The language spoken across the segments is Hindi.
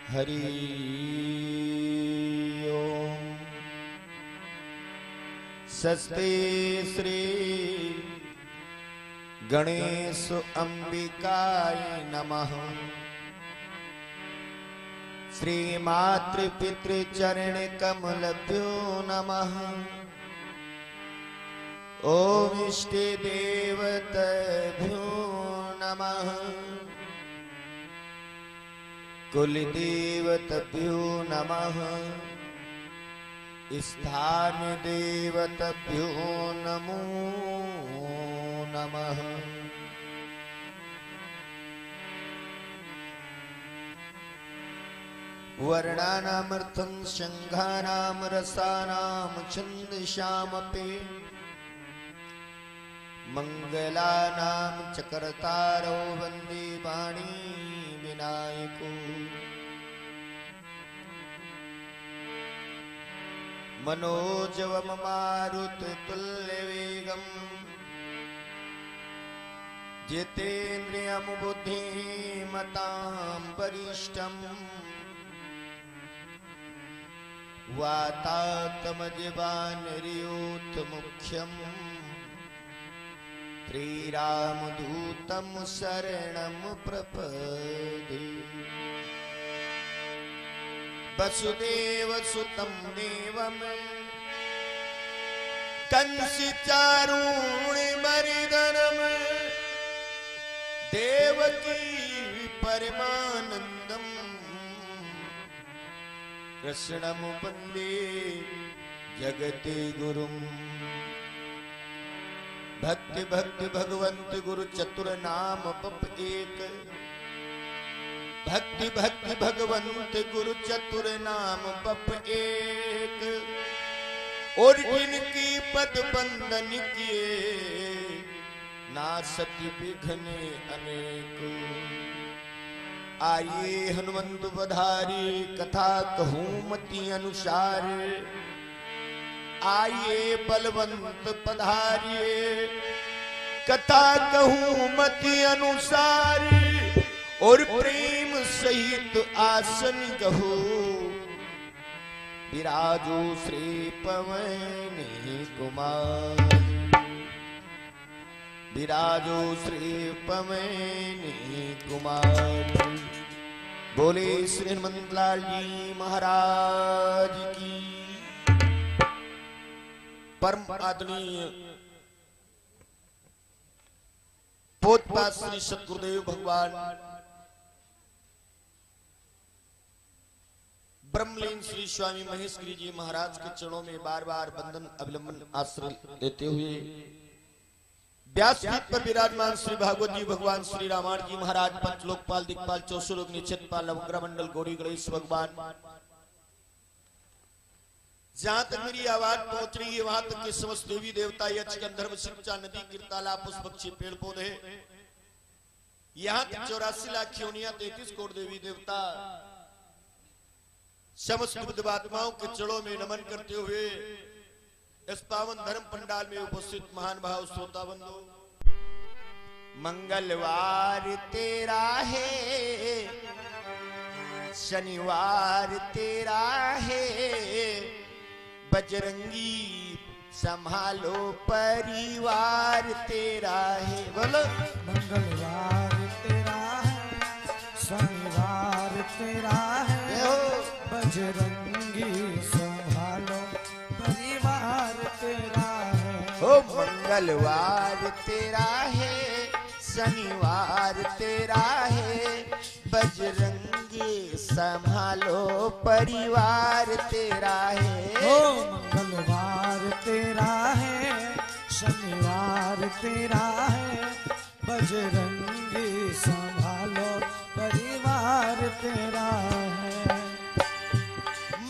हरि ओम। सस्ते श्री गणेश अंबिकाय नमः। श्री मातृपितृचरण कमलभ्यो नमः। ओम इष्टे देवताभ्यो नमः। कुलदेवताभ्यो नमः। स्थान देवताभ्यो नमो नमः। वर्णानामर्थं शंघानाम रसानाम छंदसामपि मंगलानाम चक्रतारो वंदे वाणी विनायको। मनोजवम मारुत तुल्य वेगम जितेन्द्रियं बुद्धिमतां वरिष्ठम् वातात्मजवानर्योत मुख्यम् श्रीरामदूतं शरणं प्रपदे। वसुदेवसुतं देवं कंसचारूणिमर्दनं देवकी परमानन्दम् कृष्णं वन्दे जगद्गुरुम्। भक्ति भक्ति भगवंत गुरु चतुर नाम पप एक। भक्ति भक्ति भगवंत गुरु चतुर नाम पप एक। और जिनकी पद बंदन किए नासति विघ्न अनेक। आइए हनुमंत बधारी कथा कहूं मति अनुसार। आइए बलवंत पधारिए कथा कहूं मति अनुसार। और प्रेम सहित आसन कहो विराजो श्री पवन कुमार। विराजो श्री पवन कुमार। बोले श्री हनुमंत लाल जी महाराज की। परम आदरणीय पोतपाद श्री सद्गुरुदेव भगवान ब्रह्मलीन श्री स्वामी महेश गिरी जी महाराज के चरणों में बार बार बंदन अवलंबन आश्रय लेते हुए व्यासपीठ पर विराजमान श्री भागवत जी भगवान श्री रामायण जी महाराज पंचलोकपाल दिक्पाल चौसुलोक निश्चितपाल नवग्रह मंडल गौरी गणेश भगवान। जहां तक मेरी आवाज पहुंच रही है वहां तक के समस्त देवी देवता यक्ष गंधर्व शिक्षा नदी कीर्ताला पुष्प पक्षी पेड़ पौधे यहाँ तक 84 लाख योनियां 33 करोड़ देवी देवता समस्त बुद्धात्माओं के चरणों में नमन करते हुए इस पावन धर्म पंडाल में उपस्थित महान भाव श्रोता बंधु। मंगलवार तेरा है शनिवार तेरा है बजरंगी संभालो परिवार तेरा है। बोलो मंगलवार तेरा है शनिवार तेरा है बजरंगी संभालो परिवार तेरा है। हो मंगलवार तेरा है शनिवार तेरा है बजरंगी संभालो परिवार तेरा है। हो मंगलवार तेरा है शनिवार तेरा है बजरंगी संभालो परिवार तेरा है।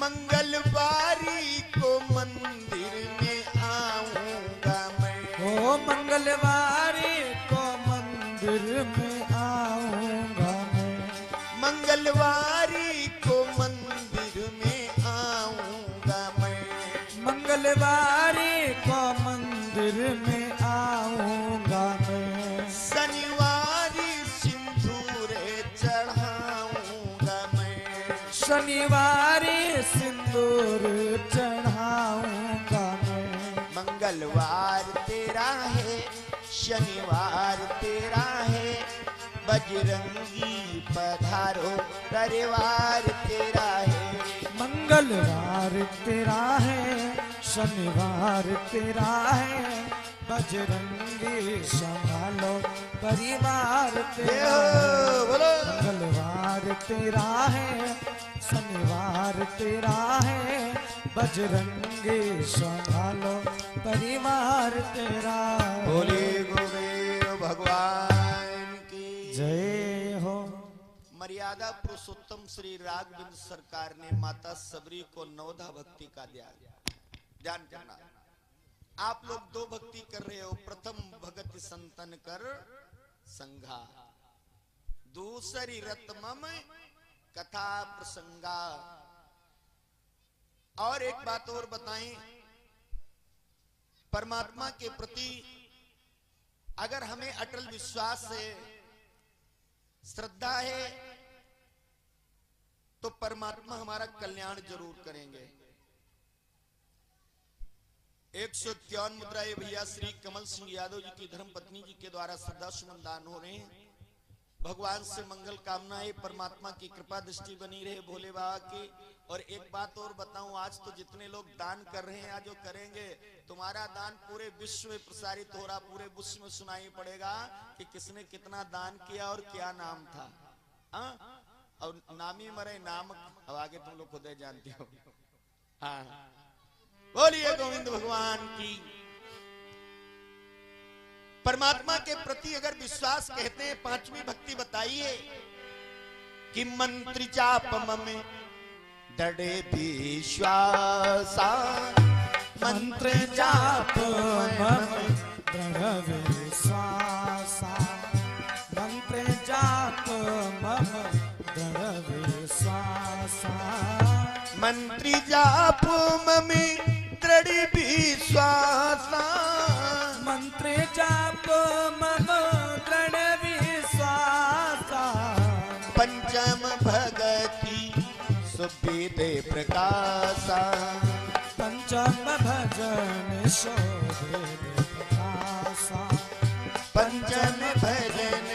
मंगलवारी को मंदिर में आऊंगा मैं। ओ मंगलवारी को मंदिर में आऊंगा मैं। मंगलवारी को मंदिर में आऊंगा मैं। मंगलवारी को मंदिर में आऊंगा मैं। शनिवारी सिंदूर चढ़ाऊंगा मैं। शनिवारी सिंदूर चढ़ाऊंगा मैं। मंगलवार तेरा है, शनिवार तेरा है, बजरंगी पधारो रविवार तेरा है। मंगलवार तेरा है, शनिवार तेरा है, बजरंगी संभालो परिवार तेरा है। मंगलवार तेरा है, शनिवार तेरा है, बजरंगी संभालो परिवार तेरा। बोले गोविंद भगवान की जय हो। मर्यादा पुरुषोत्तम श्री राघवेंद्र सरकार ने माता सबरी को नवधा भक्ति का ध्यान करना। आप लोग दो भक्ति कर रहे हो, प्रथम भगत संतन कर संघा, दूसरी रत्मम कथा प्रसंगा। और एक बात और बताएं, परमात्मा के प्रति अगर हमें अटल विश्वास है, श्रद्धा है, तो परमात्मा हमारा कल्याण जरूर करेंगे। 151 मुद्राएं भैया श्री कमल सिंह यादव जी की धर्म पत्नी जी के द्वारा श्रद्धा सुमन दान हो रहे हैं। भगवान से मंगल कामनाएं, परमात्मा की कृपा दृष्टि बनी रहे भोले बाबा की। और एक बात और बताऊं, आज तो जितने लोग दान कर रहे हैं, आज जो करेंगे, तुम्हारा दान पूरे विश्व में प्रसारित हो रहा, पूरे विश्व में सुनाई पड़ेगा कि किसने कितना दान किया और क्या नाम था। और नाम ही मरे नाम, अब आगे तुम लोग खुद जानते हो। हाँ, बोलिए गोविंद भगवान की। परमात्मा के प्रति अगर विश्वास कहते हैं, पांचवी भक्ति बताइए कि मंत्र जाप में डरे विश्वासा, मंत्र जाप मम दृढ़ विश्वासा, मंत्र जाप मम दृढ़ विश्वासा, मंत्र जाप मम दृढ़ विश्वासा, मंत्र जाप मम दृढ़ विश्वासा, पंचम भगति सुवेद प्रकाशा, पंचम भजन शोभेद प्रकाशा, पंचम भजन,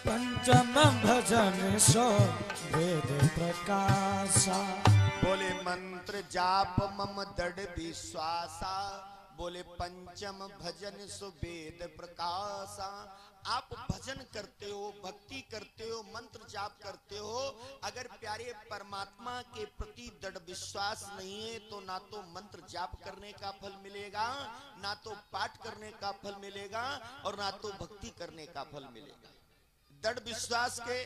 पंचम भजन शोभेद प्रकाशा। बोले मंत्र जाप मम दृढ़ विश्वासा, बोले पंचम भजन सुवेद प्रकाशा। आप भजन करते हो, भक्ति करते हो, मंत्र जाप करते हो, अगर प्यारे परमात्मा के प्रति दृढ़ विश्वास नहीं है तो ना तो मंत्र जाप करने का फल मिलेगा, ना तो पाठ करने का फल मिलेगा, और ना तो भक्ति करने का फल मिलेगा। दृढ़ विश्वास के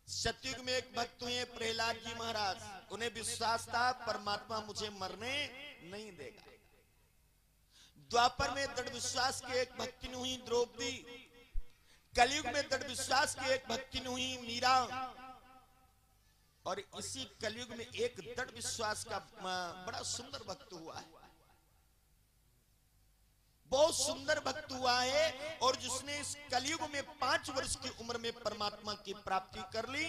सतयुग में एक भक्त हुए प्रहलाद जी महाराज, उन्हें विश्वास था परमात्मा मुझे मरने नहीं देगा। द्वापर में दृढ़ विश्वास की एक भक्तिन हुई द्रौपदी, कलयुग में दृढ़ विश्वास की एक भक्तिन हुई मीरा, और इसी कलयुग में एक दृढ़ विश्वास का बड़ा सुंदर भक्त हुआ है, बहुत सुंदर भक्त हुआ है, और जिसने इस कलयुग में 5 वर्ष की उम्र में परमात्मा की प्राप्ति कर ली।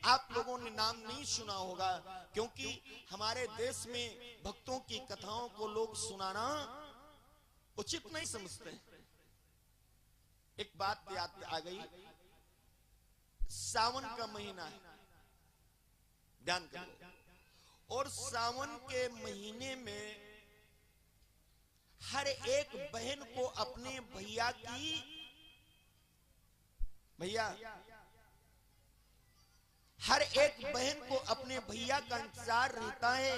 आप लोगों ने नाम नहीं सुना होगा, क्योंकि हमारे देश में भक्तों की कथाओं को लोग सुनाना उचित नहीं समझते। एक बात याद आ गई, सावन का महीना है, ध्यान करो, और सावन के महीने में हर एक बहन को अपने भैया हर एक बहन को अपने भैया का इंतजार रहता है।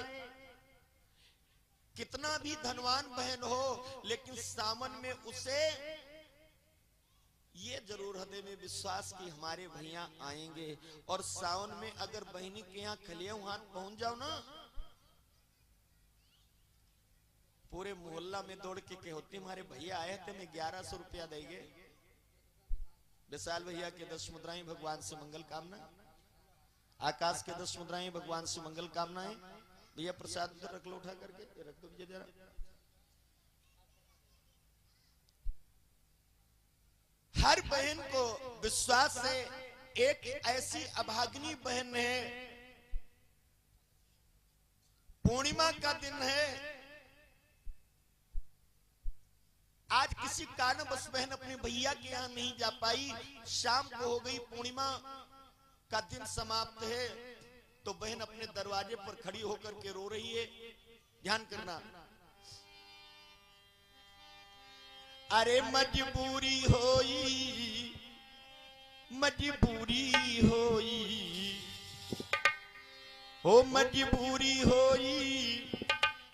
कितना भी धनवान बहन हो, लेकिन सावन में उसे ये जरूर हृदय में विश्वास कि हमारे भैया आएंगे। और सावन में अगर बहनी के यहाँ खलिया हाथ पहुंच जाओ ना, पूरे मोहल्ला में दौड़ के होती हमारे भैया आए थे, मैं 1100 रुपया देंगे। विशाल भैया के 10 मुद्राएं भगवान से मंगल कामना, आकाश के 10 मुद्राएं भगवान से मंगल कामनाएं। भैया प्रसाद उधर रख लो, उठा करके रख दो भैया जरा। हर बहन को विश्वास है एक ऐसी अभागिनी बहन है, पूर्णिमा का दिन है, आज किसी कारणवश बहन अपने भैया के यहां नहीं जा पाई, शाम को हो गई, पूर्णिमा का दिन समाप्त है, तो बहन अपने दरवाजे पर खड़ी होकर के रो रही है। ध्यान करना, अरे मजबूरी होई, मजबूरी होई, ओ मजबूरी होई,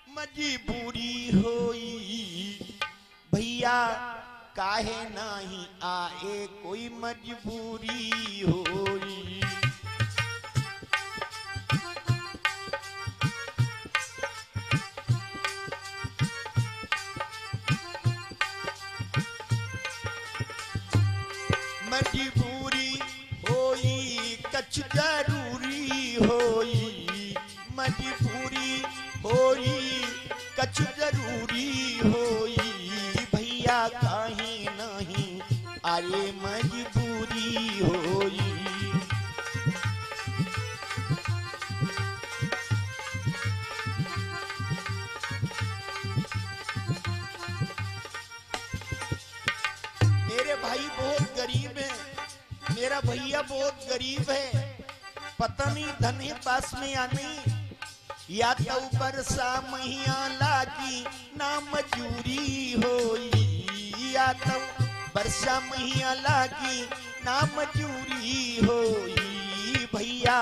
मजबूरी होई, भैया काहे नहीं आए, कोई मजबूरी होई। मजबूरी होई कछ जरूरी होई, मजबूरी होई कछ जरूरी होई, भैया काहे नहीं आए, मजबूरी होई। मेरे भाई बहुत गरीब है, मेरा भैया बहुत गरीब है, पता नहीं धन है पास में या नहीं, या तो बरसा मैया लागी ना मजूरी होई, या तो बरसा मैया लागी ना मजूरी होई, भैया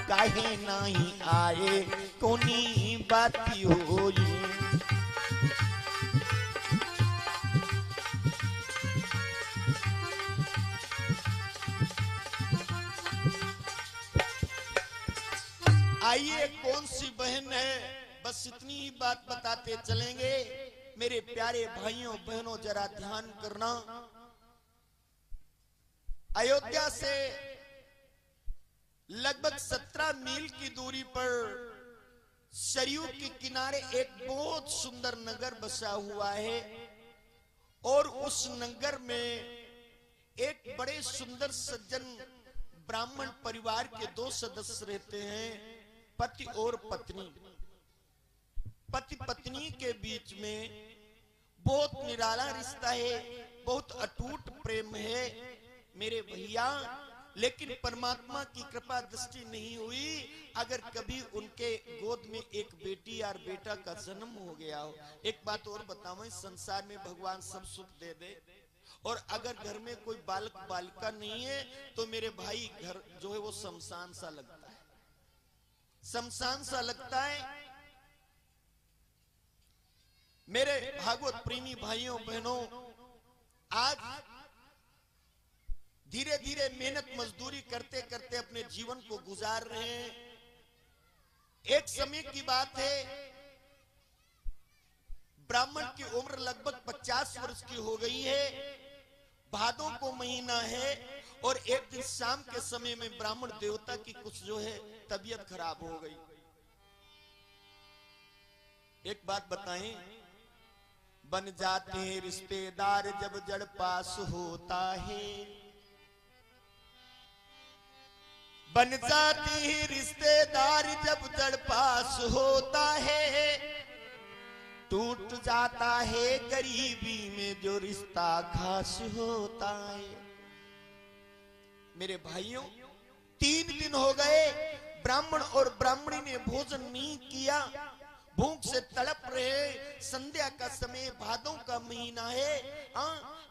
काहे नहीं आए, कोनी बाती होई। आइए कौन सी बहन है, बस इतनी ही बात बताते चलेंगे। मेरे प्यारे भाइयों बहनों जरा ध्यान करना, अयोध्या से लगभग 17 मील की दूरी पर सरयू के किनारे एक बहुत सुंदर नगर बसा हुआ है, और उस नगर में एक बड़े सुंदर सज्जन ब्राह्मण परिवार के 2 सदस्य रहते हैं, पति और पत्नी। पति पत्नी के बीच में बहुत निराला रिश्ता है, बहुत अटूट प्रेम है मेरे भैया, लेकिन परमात्मा की कृपा दृष्टि नहीं हुई, अगर कभी उनके गोद में एक बेटी और बेटा का जन्म हो गया हो। एक बात और बताऊं, इस संसार में भगवान सब सुख दे दे, और अगर घर में कोई बालक बालिका नहीं है तो मेरे भाई घर जो है वो शमशान सा लगता है, शमशान सा लगता है। मेरे भागवत प्रेमी भाइयों बहनों, आज धीरे धीरे मेहनत मजदूरी करते करते अपने जीवन को गुजार रहे हैं। एक समय की बात है, ब्राह्मण की उम्र लगभग 50 वर्ष की हो गई है, भादों को महीना है, और एक दिन शाम के समय में ब्राह्मण देवता की कुछ जो है तबीयत खराब हो गई। एक बात बताएं, बन जाते हैं रिश्तेदार जब जड़ पास होता है, बन जाते हैं रिश्तेदार जब जड़ पास होता है, टूट जाता है गरीबी में जो रिश्ता खास होता है। मेरे भाइयों, 3 दिन हो गए ब्राह्मण और ब्राह्मणी ने भोजन नहीं किया, भूख से तड़प रहे। संध्या का समय, भादों का महीना है,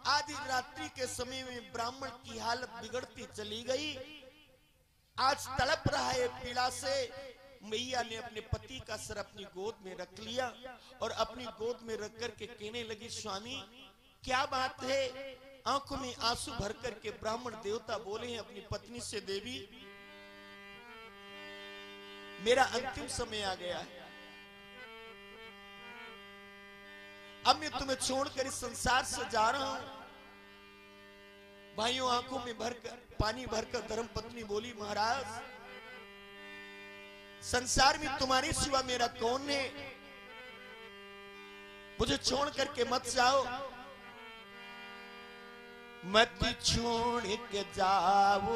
आधी रात्रि के समय में ब्राह्मण की हालत बिगड़ती चली गई। आज तड़प रहा है पीड़ा से। मैया ने अपने पति का सर अपनी गोद में रख लिया और अपनी गोद में रख करके कहने लगी, स्वामी क्या बात है? आंखों में आंसू भर करके ब्राह्मण देवता बोले हैं अपनी पत्नी से, देवी मेरा अंतिम समय आ गया है, अब मैं तुम्हें छोड़कर इस संसार से जा रहा हूं। भाइयों, आंखों में भरकर पानी भरकर धर्म पत्नी बोली, महाराज संसार में तुम्हारे सिवा मेरा कौन है, मुझे छोड़ करके मत जाओ। मत छोड़ के जाओ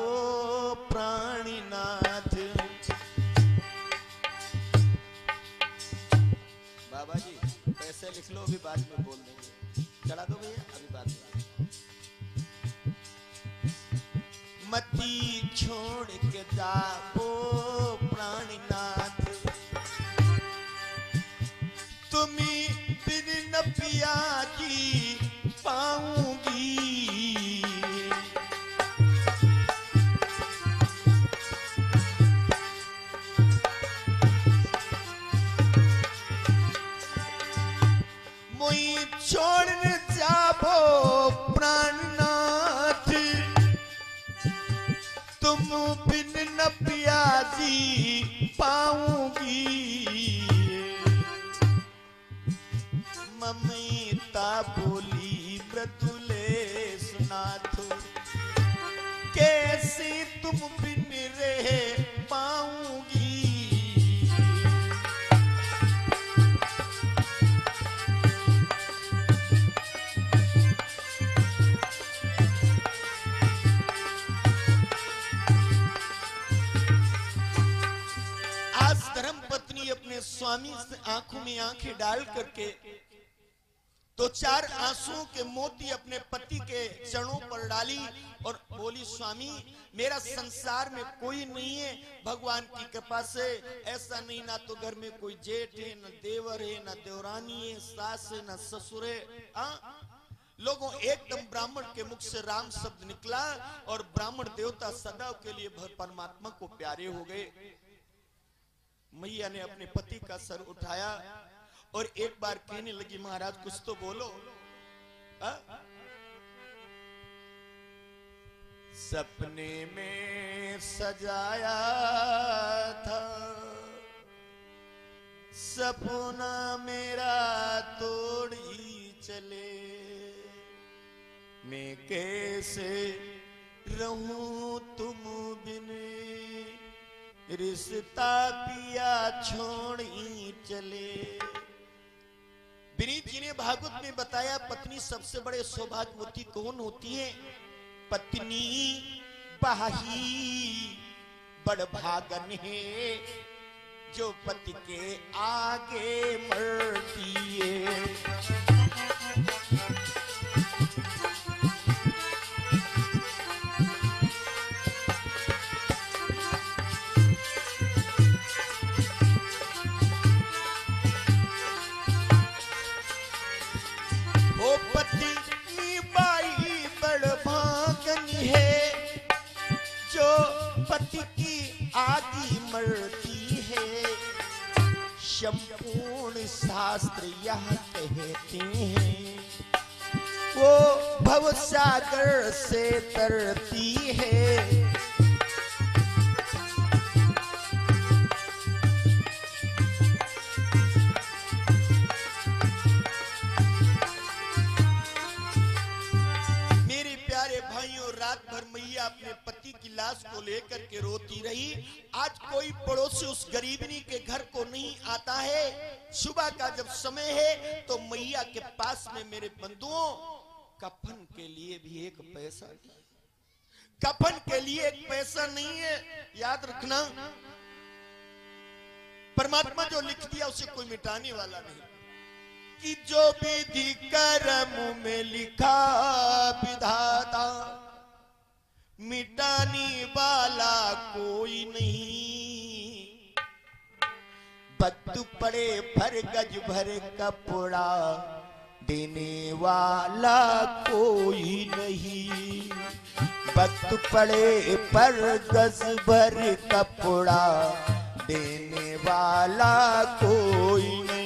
प्राणीनाथ। बाबा जी पैसे लिख लो, अभी बाद में बोल देंगे। चढ़ा दो भैया, अभी बाद में। मती छोड़ के जाओ प्राणीनाथ, तुम्ही बिन न पिया की पाऊंगी। मोई छोड़ जाबो प्राणनाथ, तुम बिन न प्यासी पाऊंगी। ममता बोली मृदुले सुनाथ, कैसे तुम बिन रह पाऊंगी। धर्मपत्नी अपने स्वामी से आंखों में आंखें डाल करके तो चार आंसुओं के मोती अपने पति के चरणों पर डाली और बोली, स्वामी मेरा संसार में कोई नहीं है, भगवान की कृपा से ऐसा नहीं, ना तो घर में कोई जेठ है, न देवर है, न देवरानी है, सास है, न ससुर है। लोगों एकदम ब्राह्मण के मुख से राम शब्द निकला और ब्राह्मण देवता सदैव के लिए परमात्मा को प्यारे हो गए। मैया ने अपने पति का सर उठाया और एक बार कहने लगी, महाराज कुछ तो बोलो। सपने में सजाया था सपना मेरा तोड़ी चले, मैं कैसे रहूं तुम बिन, रिश्ता पिया छोड़ी चले। विनीत जी ने भागवत में बताया, पत्नी सबसे बड़े सौभाग्यवती कौन होती है? पत्नी बाही बड़ भागन है, जो पति के आगे मरती है। पत्नी बाई बड़ भागन है, जो पति की आगे मरती है। संपूर्ण शास्त्र यह कहते हैं, वो भवसागर से तरती है। रात भर मैया अपने पति की लाश को लेकर के रोती रही। आज कोई पड़ोसी उस गरीबनी के घर को नहीं आता है। सुबह का जब समय है तो मैया के पास में मेरे बंधुओं कफन के लिए भी एक पैसा नहीं, कफन के लिए एक पैसा नहीं है। याद रखना, परमात्मा जो लिख दिया उसे कोई मिटाने वाला नहीं। कि जो विधि कर्म में लिखा विधाता, मिटाने वाला कोई नहीं। वक्त पड़े भर गज भर कपड़ा, देने वाला कोई नहीं। वक्त पड़े पर गज भर कपड़ा, देने वाला कोई नहीं।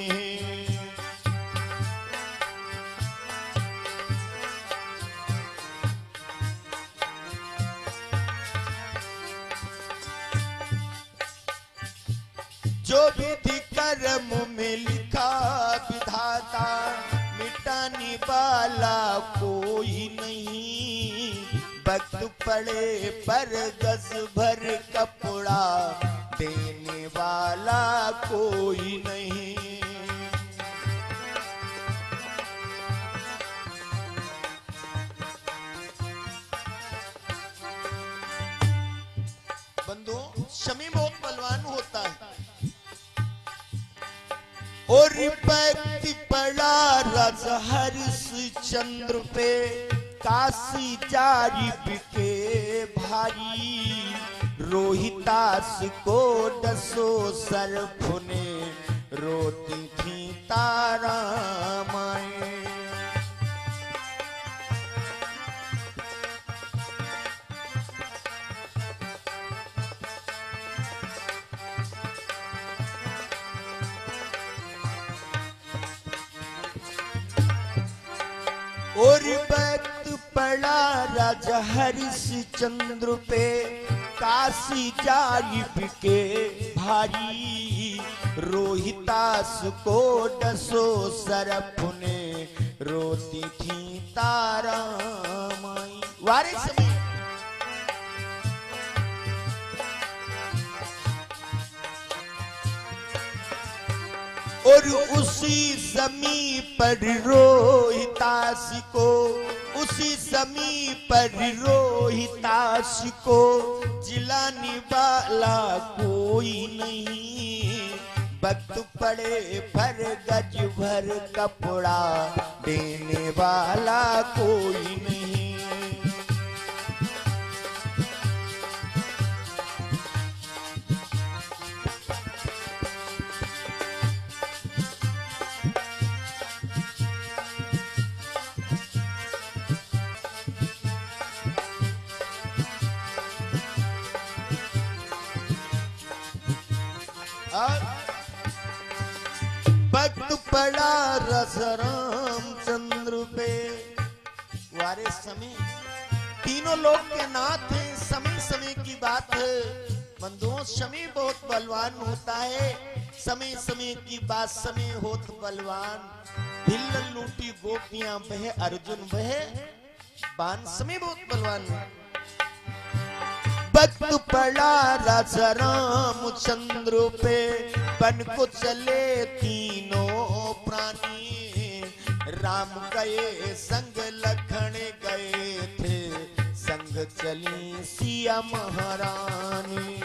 जो विधि कर्म में लिखा विधाता, मिटाने वाला कोई नहीं। वक्त पड़े पर गज भर कपड़ा, देने वाला कोई नहीं। शमी बहुत बलवान होता है। और भक्ति पड़ा राजा हरिश्चंद्र पे, काशी जारी बिके भारी, रोहितास को दसो सरफुने, रोती थी तारा माए। और भक्त पड़ा राजा हरिश्चंद्र पे, काशी जारी बिके भारी, रोहितास को दसो सरफुने, रोती थी तारा माई। वारे समय और उसी समी पर रोहितास को, उसी समी पर रोहितास को, जिलाने वाला कोई नहीं, भक्त पड़े पर गज भर कपड़ा, देने वाला कोई नहीं। भक्त पड़ा रस रामचंद्र पे, वारे समय तीनों लोग के नाथ हैं। समय समय की बात है बंधुओं, समय बहुत बलवान होता है। समय समय की बात, समय होत बलवान, भिल्ल लूटी गोपियां बहे, अर्जुन बहे बान, समय बहुत बलवान है। भक्त पड़ा राजा रामचंद्र पे, बन को चले तीनों प्राणी, राम गए संग लखन गए थे, संग चली सिया महारानी।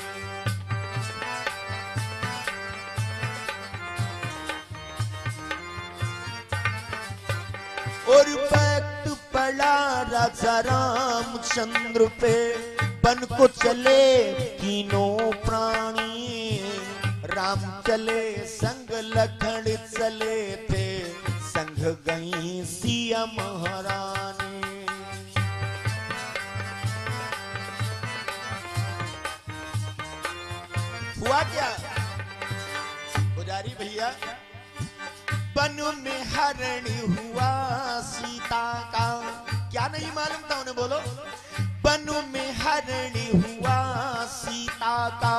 और भक्त पड़ा राजा रामचंद्र पे, बन को चले तीनों प्राणी, राम चले संग लखन चले थे, संग गई सिया महारानी। हुआ क्या पुजारी भैया? वन में हरण हुआ सीता का, क्या नहीं मालूम था उन्हें, बोलो। वन में हरण हुआ सीता का,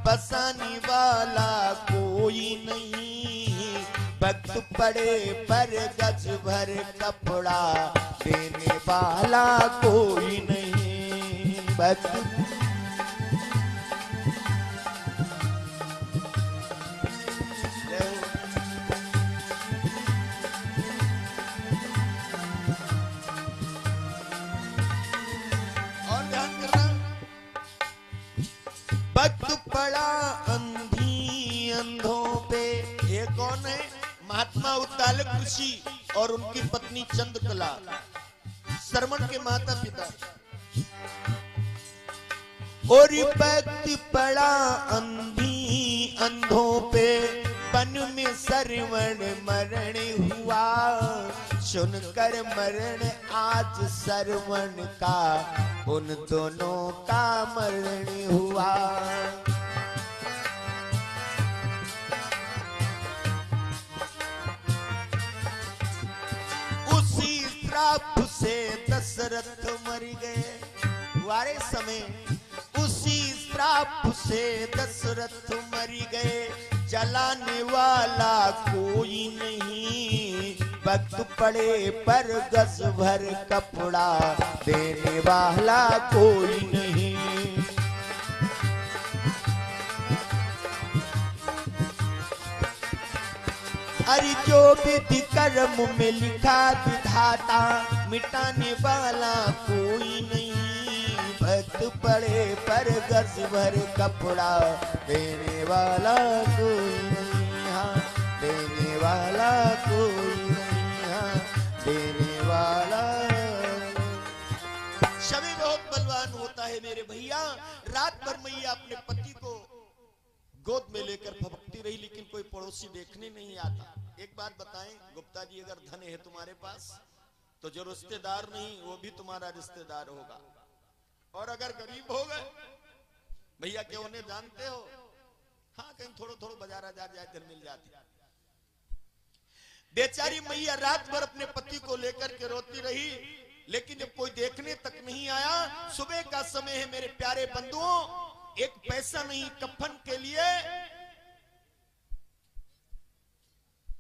बसाने वाला कोई नहीं, भक्त पड़े पर गज भर कपड़ा, देने वाला कोई नहीं। भक्त भक्त पड़ा अंधी अंधों पे। ये कौन है? महात्मा उद्दालक ऋषि और उनकी पत्नी चंद्रकला, श्रमण के माता पिता। और भक्त पड़ा अंधी अंधों पे, वन में सरवण मरण हुआ, सुनकर मरण आज सरवण का, उन दोनों का मरण हुआ। उसी श्राप से दशरथ मर गए। वारे समय उसी श्राप से दशरथ मर गए, जलाने वाला कोई नहीं, भक्त पड़े पर गज भर कपड़ा, देने वाला कोई नहीं। अरे जो विधि कर्म में लिखा विधाता, मिटाने वाला कोई नहीं, भक्त पड़े पर गज भर कपड़ा देने वाला कोई नहीं, हाँ देने वाला कोई नहीं, हाँ देने वाला। शबे बहुत बलवान होता है मेरे भैया। रात भर मैया अपने पति को गोद में लेकर फपकती रही, लेकिन कोई पड़ोसी देखने नहीं आता। एक बात बताएं गुप्ता जी, अगर धन है तुम्हारे पास तो जो रिश्तेदार नहीं वो भी तुम्हारा रिश्तेदार होगा, और अगर गरीब हो गए भैया क्यों उन्हें जानते हो, हाँ कहीं थोड़ो थोड़ो बाजार जाकर मिल जाती। बेचारी मैया रात भर अपने पति को लेकर के रोती रही, लेकिन जब कोई देखने तक नहीं आया। सुबह का समय है मेरे प्यारे बंधुओं, एक पैसा नहीं कफन के लिए।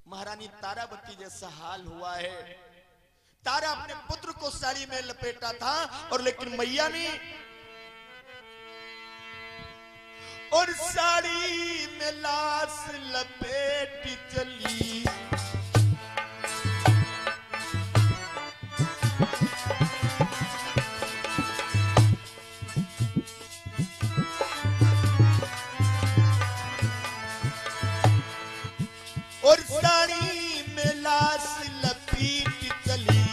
महारानी तारावती जैसा हाल हुआ है। तारा अपने पुत्र को साड़ी में लपेटा था, और लेकिन मैया ने और साड़ी में लाश लपेट चली। और साड़ी में लाश लपेट चली,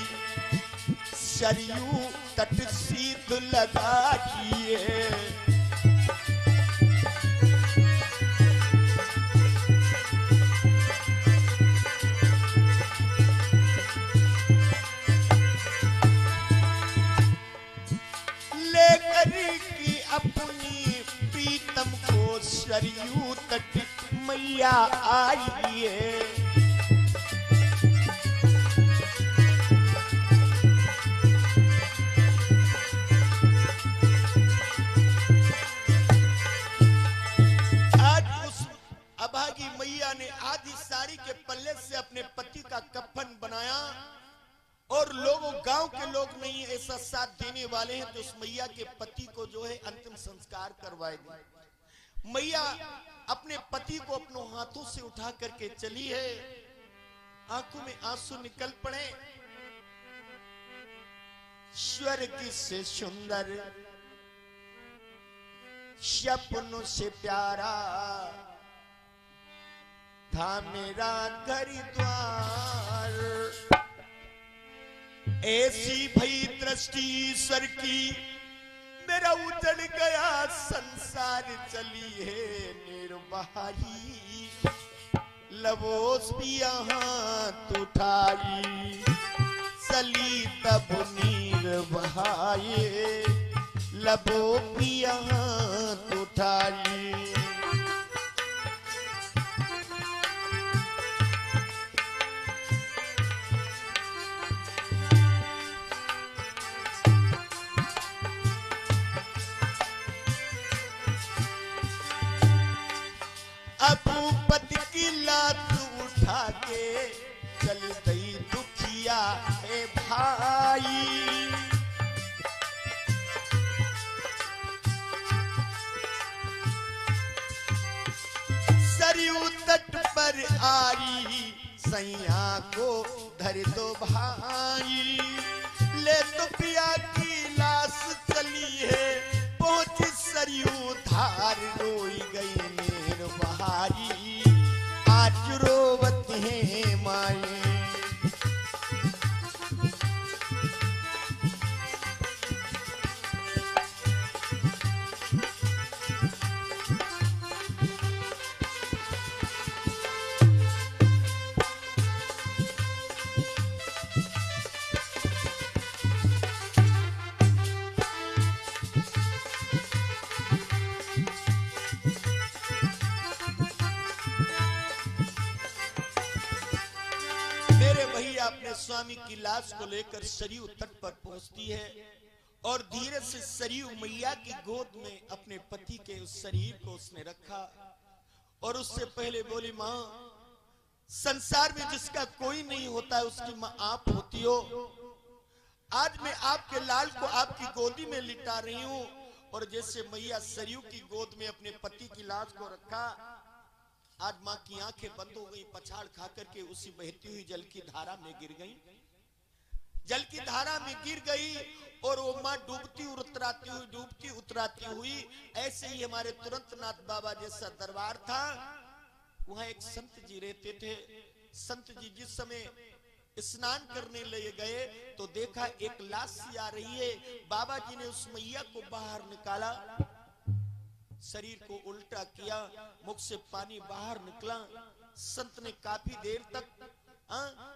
सरयू तट सीध लगा किए। लेकर की अपनी प्रीतम को सरयू तट मैया आई है। आज उस अभागी मैया ने आधी साड़ी के पल्ले से अपने पति का कफन बनाया, और लोगों गांव के लोग नहीं ऐसा साथ देने वाले हैं तो उस मैया के पति को जो है अंतिम संस्कार करवाएगी। मैया अपने पति को अपनों हाथों से उठा करके चली है, आंखों में आंसू निकल पड़े। स्वर्ग से सुंदर सपनों से प्यारा था मेरा घर द्वार। ऐसी भई दृष्टि ईश्वर की मेरा उजड़ गया संसार, चली है निर्वाही लबोस भी हाथ उठाई, चली तब नीर बहाये लबो भी हाथ उठाई। अबूपति की लात उठा के चल गई दुखिया है भाई। सरयू तट पर आई सैया को धर दो भाई। ले तो पिया की लाश चली है, पहुंच सरयू धार रोई गई मेर बहारी, आज रोवत है माए। अपने स्वामी की लाश को लेकर सरयू तट पर पहुंचती है, और धीरे से सरयू मैया की गोद में अपने पति के उस शरीर को उसने रखा, और उससे पहले बोली, मां संसार में जिसका कोई नहीं होता है उसकी मां आप होती हो। आज मैं आपके लाल को आपकी गोदी में लिटा रही हूं, और जैसे मैया सरयू की गोद में अपने पति की लाश को रखा, आज मां की आंखें बंद हो गई, पछाड़ खा करके उसी बहती हुई जल की धारा में गिर गई। जल की धारा में गिर गई और वो माँ डूबती उतराती हुई। ऐसे ही हमारे तुरंत नाथ बाबा जैसा दरबार था, वहां एक संत जी रहते थे। संत जी जिस समय स्नान करने ले गए तो देखा एक लाश आ रही है। बाबा जी ने उस मैया को बाहर निकाला, शरीर को उल्टा किया, मुख से पानी बाहर निकला। संत ने काफी देर तक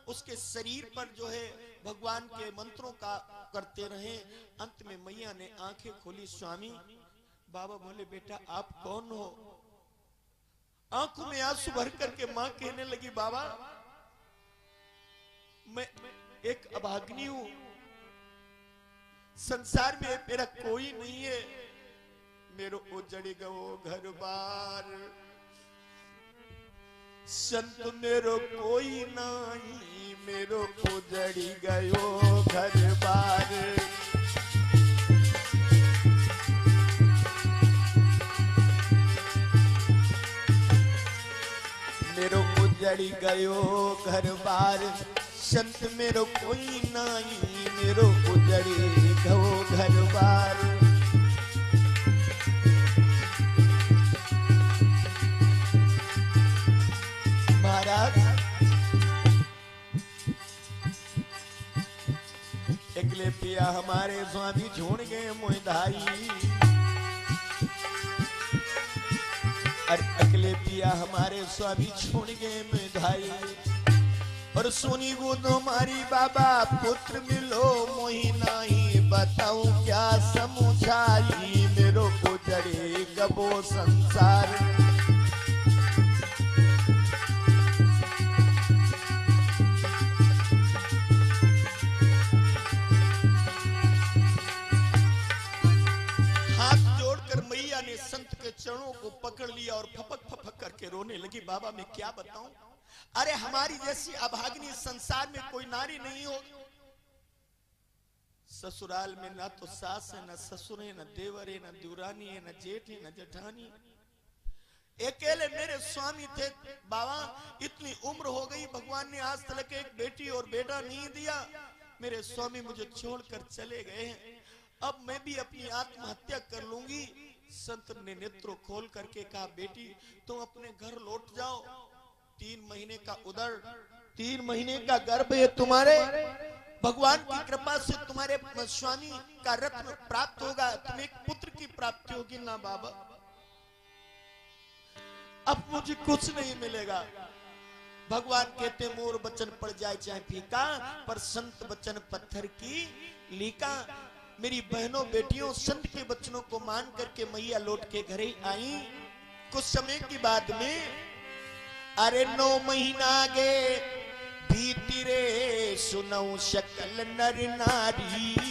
उसके शरीर पर जो है भगवान के मंत्रों का करते रहे। अंत में मैया ने आंखें खोली, स्वामी। बाबा बोले, बेटा आप कौन हो? आंखों में आंसू भर करके मां कहने लगी, बाबा मैं एक अभागिनी हूं, संसार में मेरा कोई नहीं है, मेरो उजड़ी गयो घर बार, संत मेरो कोई नहीं, मेरो उजड़ी गयो घर बार। मेरो उजड़ी गयो घर बार, संत मेरो कोई नहीं, मेरो उजड़ी गयो घर बार। महाराज अगले पिया हमारे स्वामी छोड़ गए मोहधाई, और अगले पिया हमारे स्वामी छोड़ गए मोहधाई। और सुनी वो तुम्हारी बाबा पुत्र मिलो मोही नहीं, बताऊं क्या समुझाई, मेरो उजड़े गबो संसार। संत के चरणों को पकड़ लिया और फपक करके रोने लगी, बाबा मैं क्या बताऊं, अरे हमारी जैसी अभागिनी संसार में कोई नारी नहीं होगी। ससुराल में ना तो सास है, ना ससुर है, ना देवर है, ना दुरानी है, ना जेठ है, ना जेठानी। अकेले मेरे स्वामी थे। बाबा इतनी उम्र हो गई, भगवान ने आज तक एक बेटी और बेटा नहीं दिया, मेरे स्वामी मुझे छोड़कर चले गए हैं, अब मैं भी अपनी आत्महत्या कर लूंगी। संत ने नेत्रों खोल करके कहा, बेटी तुम अपने घर लौट जाओ, 3 महीने का उदर, 3 महीने का गर्भ है तुम्हारे, भगवान की कृपा से तुम्हारे स्वामी का रत्न प्राप्त होगा, तुम्हें एक पुत्र की प्राप्ति होगी ना बाबा। अब मुझे कुछ नहीं मिलेगा। भगवान कहते मोर वचन पड़ जाए चाहे फीका, पर संत वचन पत्थर की लीका। मेरी बहनों बेटियों संत के वचनों को मान करके मैया लौट के घर ही आई। कुछ समय के बाद में अरे 9 महीना गे भीती रे सुनऊ शकल नर नारी।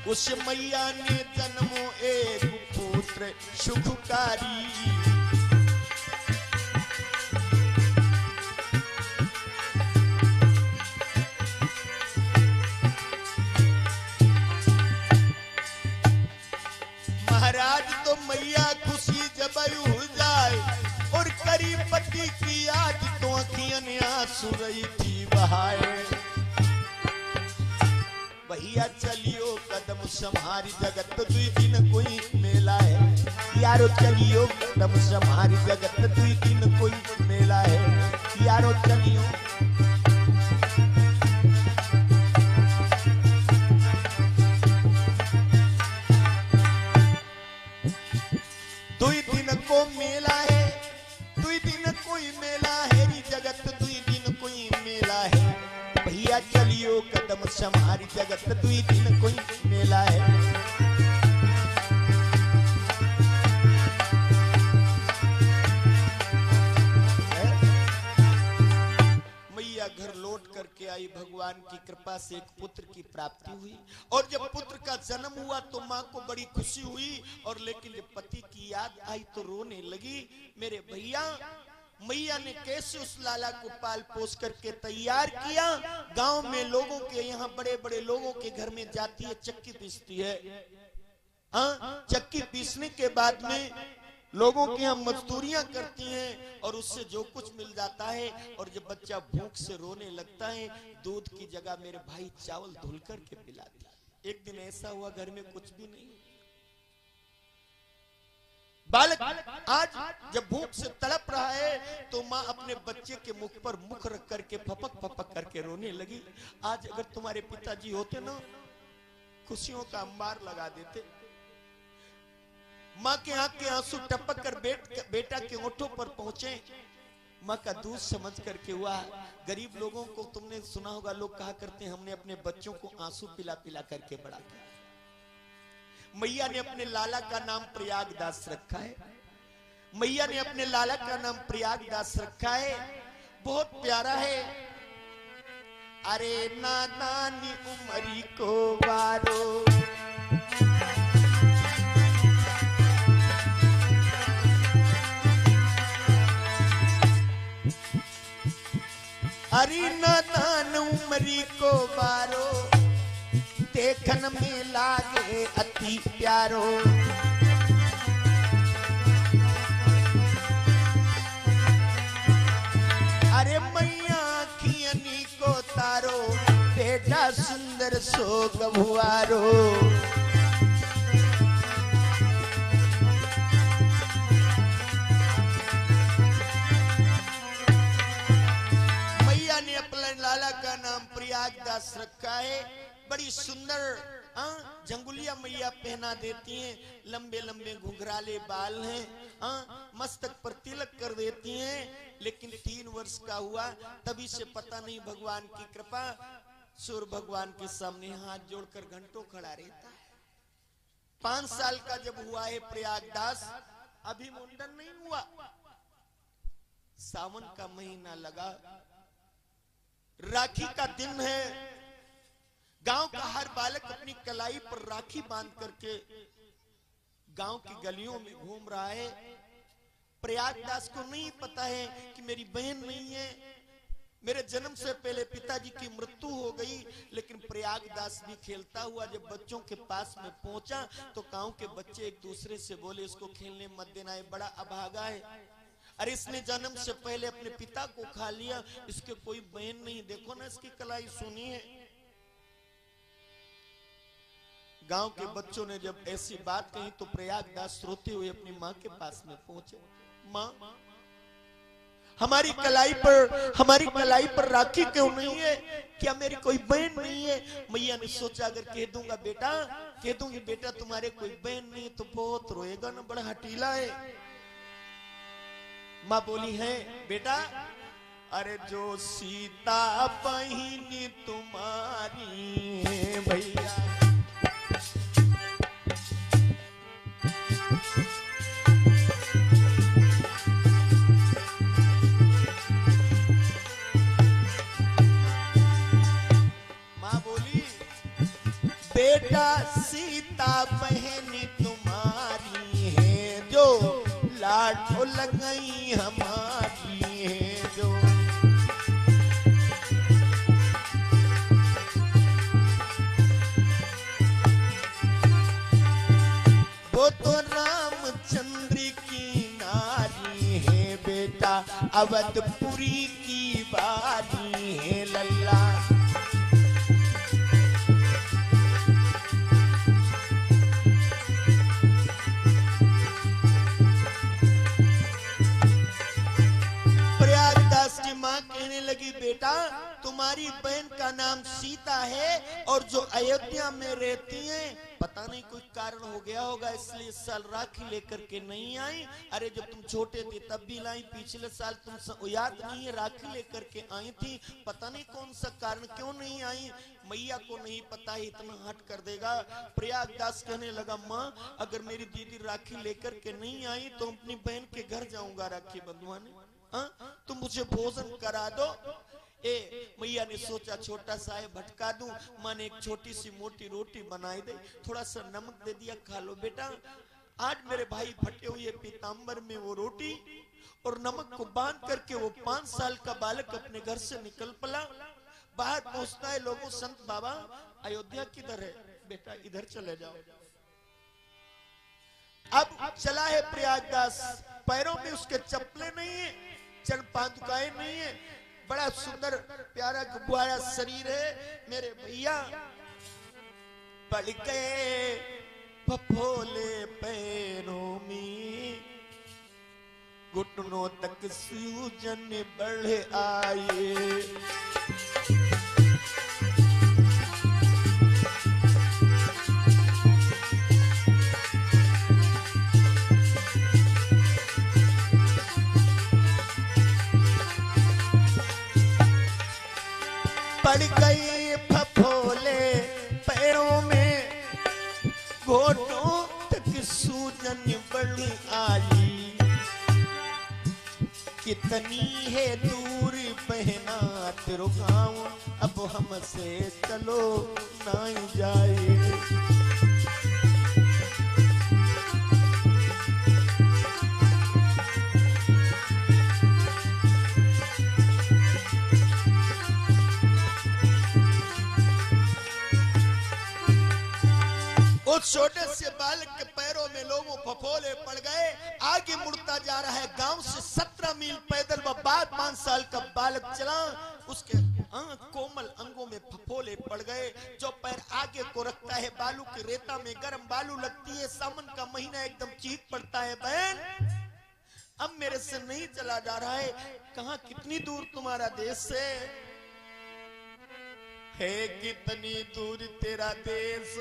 उस मैया ने जन्मो एक पुत्र सुखकारी। महाराज तो मैया खुशी जब हो जाए और करीपति की याद तो अखियन आंसू रही थी बहाए। भैया चलियो कदम संहारी जगत 2 दिन कोई मेला है, यारो चलियो कदम संहारी जगत 2 दिन कोई मेला है, यारो चलियो। को मेला है, 2 दिन कोई मेला है, जगत 2 दिन कोई मेला है। भैया चलियो कदम संहारी जगत 2 दिन कोई मेला है। मैया घर लौट करके आई, भगवान की कृपा से एक पुत्र की प्राप्ति हुई। और जब पुत्र का जन्म हुआ तो माँ को बड़ी खुशी हुई, और लेकिन जब पति की याद आई तो रोने लगी। मेरे भैया, मैया ने कैसे उस लाला को पाल पोस करके तैयार किया। गांव में लोगों के यहाँ, बड़े बड़े लोगों के घर में जाती है, चक्की पीसती है। हाँ, चक्की पीसने के बाद में लोगों के यहाँ मजदूरियां करती हैं, और उससे जो कुछ मिल जाता है। और जब बच्चा भूख से रोने लगता है, दूध की जगह मेरे भाई चावल धुल करके पिलाती है। एक दिन ऐसा हुआ, घर में कुछ भी नहीं, बालक आज जब भूख से तड़प रहा है तो माँ अपने बच्चे के मुख पर मुख रख करके फपक फपक करके रोने लगी। आज अगर तुम्हारे पिताजी होते ना, खुशियों का अंबार लगा देते। माँ के आंख के आंसू टपक कर बेटा के ओठों पर पहुंचे। माँ का दूध समझ करके हुआ। गरीब लोगों को तुमने सुना होगा, लोग कहा करते हैं हमने अपने बच्चों को आंसू पिला पिला करके बड़ा किया। मैया ने अपने लाला का नाम प्रयागदास रखा है। मैया ने अपने लाला का नाम प्रयागदास रखा है, बहुत प्यारा है। अरे नादानी उमरी को वारो, अरे नादान उमरी को बारो, देखन में लागे अति प्यारो। अरे मैया खियनी को तारो, बेटा सुंदर सो गभुआरो। मैया ने अपने लाला का नाम प्रयागदास रखा है। बड़ी सुंदर जंगुलिया मैया पहना देती हैं, लंबे लंबे घुंघराले बाल हैं, मस्तक पर तिलक कर देती हैं। लेकिन 3 वर्ष का हुआ, तभी से पता नहीं भगवान की कृपा, सूर्य भगवान के सामने हाथ जोड़कर घंटों खड़ा रहता है। 5 साल का जब हुआ है प्रयागदास, अभी मुंडन नहीं हुआ। सावन का महीना लगा, राखी का दिन है। गांव का हर बालक अपनी कलाई पर राखी बांध करके गांव की गलियों में घूम रहा है। प्रयागदास को नहीं पता है कि मेरी बहन नहीं है, मेरे जन्म से पहले पिताजी की मृत्यु हो गई। लेकिन प्रयागदास भी खेलता हुआ जब बच्चों के पास में पहुंचा तो गांव के बच्चे एक दूसरे से बोले, इसको खेलने मत देना, है बड़ा अभागा है। अरे इसने जन्म से पहले अपने पिता को खा लिया, इसके कोई बहन नहीं, देखो ना इसकी कलाई सुनी है। गांव के बच्चों ने जब ऐसी बात कही तो प्रयागदास रोते हुए अपनी माँ के पास में पहुंचे। माँ, हमारी कलाई पर राखी क्यों नहीं है? क्या मेरी कोई बहन नहीं है? मैया ने सोचा अगर कह दूंगा बेटा, कह दूंगी बेटा तुम्हारे कोई बहन नहीं तो बहुत रोएगा ना, बड़ा हटीला है। माँ बोली है बेटा, अरे जो सीता बहिनी तुम्हारी है भैया, बेटा सीता बहनी तुम्हारी है, जो लाडो लगई हमारी है। जो वो तो रामचंद्र की नारी है, बेटा अवधपुरी की बारी है। लल्ला माँ कहने लगी, बेटा तुम्हारी बहन का नाम सीता है और जो अयोध्या में रहती हैं, पता नहीं कोई कारण हो गया होगा इसलिए इस साल राखी लेकर के नहीं आई। अरे जब तुम छोटे थे तब भी लाई, पिछले साल तुम याद नहीं है राखी लेकर के आई थी, पता नहीं कौन सा कारण क्यों नहीं आई। मैया को नहीं पता है इतना हट कर देगा। प्रयागदास कहने लगा, माँ अगर मेरी दीदी राखी लेकर के नहीं आई तो अपनी बहन के घर जाऊंगा राखी बंधवाने, तुम मुझे भोजन करा दो। मैया ने सोचा छोटा सा है भटका दूं, माँ ने एक छोटी सी मोटी रोटी बनाई दे, थोड़ा सा नमक दे दिया, खा लो बेटा। आज मेरे भाई फटे हुए पीताम्बर में वो रोटी और नमक को बांध करके वो 5 साल का बालक अपने घर से निकल पड़ा। बाहर पहुंचता है, लोगों संत बाबा अयोध्या किधर है? बेटा इधर चले जाओ। अब चला है प्रयागराज, पैरों में उसके चप्पलें नहीं है, चरण पादुकाएं नहीं है, बड़ा सुंदर प्यारा गुब्बारा शरीर है। मेरे भैया पड़ गए फफोले पैरों में, घुटनों तक सूजन बढ़ आए। पड़ गई फफोले पैरों में, घोटों तक सूजन बढ़ आई। कितनी है दूर बहना तेरो गाँव, अब हमसे चलो ना जाए। उस छोटे से बालक के पैरों में लोगों फफोले पड़ गए। आगे मुड़ता जा रहा है, गांव से 17 मील पैदल वह 5 साल का बालक चला। उसके कोमल अंगों में फफोले पड़ गए। जो पैर आगे को रखता है, बालू की रेता में गर्म बालू लगती है, सावन का महीना एकदम चीख पड़ता है। बहन अब मेरे से नहीं चला जा रहा है। कहां कितनी दूर तुम्हारा देश से है? कितनी दूर तेरा देश?